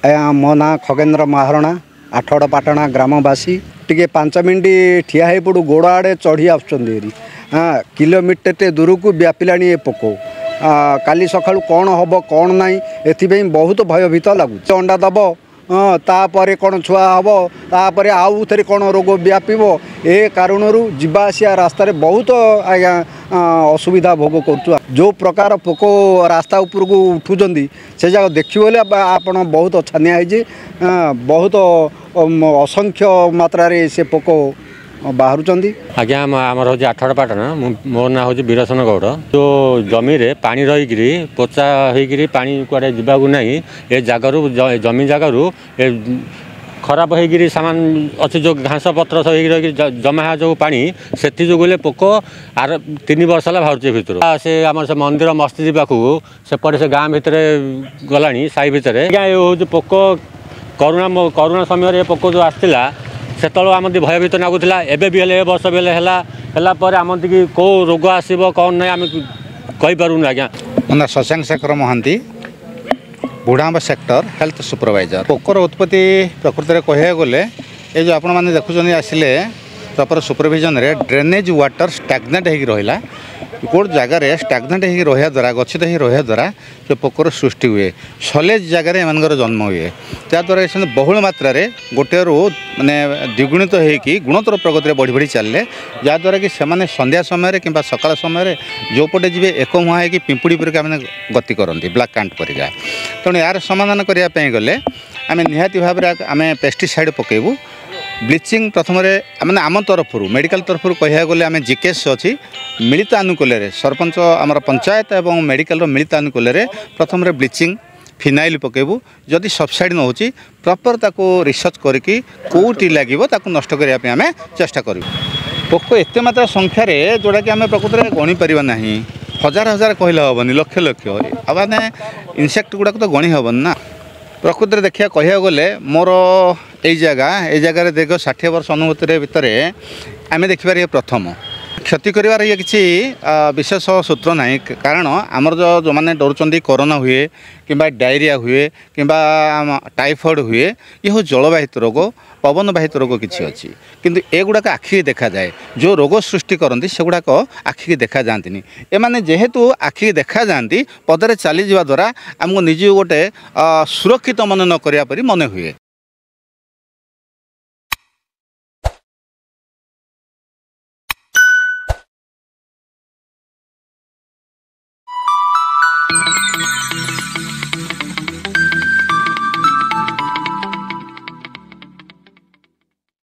मो ना खगेन्द्र महारणा आठड़ पाटणा ग्रामवासी टे 5 मिनट ठिया हो पड़ू गोड़ आड़े चढ़ी आसुँच हाँ किलोमीटर दूर को व्यापिला ये पोक काली सका कौन हम कौन ना एथि बहुत भयभीत लगुच अंडा दब हाँ तापर कौन छुआ हम तापर आउ थे कौन रोग व्यापीब ए कारण जीवा आसिया रास्तार बहुत आज्ञा असुविधा भोग कर जो प्रकार पोक रास्ता उपर को उठुंट से जगह देखिए आप बहुत छानिया बहुत असंख्य मात्रा से पोक बाहर आज्ञा आमर हूँ आठड़पाटना मो ना हूँ वीरसन गौड़ जो जमी रे पानी रहीकि पोचा होकर पानी कुआड़े जावाक नहीं ए जगार जमी जगार खराब होकर सामान अच्छी जो घास पत्र सब रही जमा जो पानी से जो पोक आर 3 वर्ष है बाहर भर से आम से मंदिर मस्जिद पाखक सेपटे से गाँ भितर गला साई भितर आज्ञा ये हूँ पोक करोना समय पोक जो आसला से आम भयभीत लगुला एवं भी ए वर्ष भी है आम कौ रोग आसब कौन ना आम कहीपरूँ आज्ञा मोना शशांक शेखर महांती बुढ़ाब सेक्टर हेल्थ सुपरवाइजर पोकर उत्पत्ति प्रकृति में कह गले ये जो आपण मैंने देखुं आसिले प्रॉपर सुपरविजन रे ड्रेनेज वाटर स्टैग्नेट हो रहा गोट जगार स्टैग्नेट हो रहा द्वारा गच्छित हो रहा द्वारा जो पोकर सृष्टि हुए सलेज जगार एम जन्म हुए त्याद्वारा बहुल मात्रा गोटे रू माने द्विगुणित होगी गुणोत्तर प्रगति बढ़ी बढ़ी चलले जहाँद्वारा कि से संध्या समय कि सकाल समय जो पटे जी एक मुहाँ हो पिंपुड़ी परिका मैंने गति करती ब्लाक कांट परिका तेणु यार समाधान करने गले आम निहाती भाव में आम पेस्टिसाइड पकेबू ब्लीचिंग प्रथम मैंने आम तरफ मेडिकल तरफ कह गले आम जीकेएस अच्छी मिलित आनुकूल्य सरपंच आमर पंचायत एवं मेडिकल मिलित आनुकूल्य प्रथम ब्लीचिंग फिनाइल पकेबू जदि सबसाइड न हो प्रॉपर ताको रिसर्च करके कौटी लगे नष्ट करने आम चेष्टा करूँ पोक एत मात्रा संख्यार जोड़ा कि आम प्रकृति में गणी पार ना हजार हजार कहले हेनी लक्ष लक्ष मैंने इनसेक्ट गुड़ाक तो गणी हेन ना प्रकृति में देखा कह गले मोर ये जगह दीर्घ 60 वर्ष अनुभूति भितर आम देखिए प्रथम क्षति कर ये किसी विशेष सूत्र ना कारण आमर जो मैंने डर कोरोना हुए कि डायरिया हुए कि टाइफॉइड हुए ये हूँ जलवाहित रोग पवन बाहित रोग किसी अच्छी किंतु एगुड़ाक आखि देखा जाए जो रोग सृष्टि करती से गुड़ाक आखि देखा जाती एमाने जेहेतु आखि देखा जाती पदरे चली जावा द्वारा आमको निज गोटे सुरक्षित मन न करिया परि मन हुए।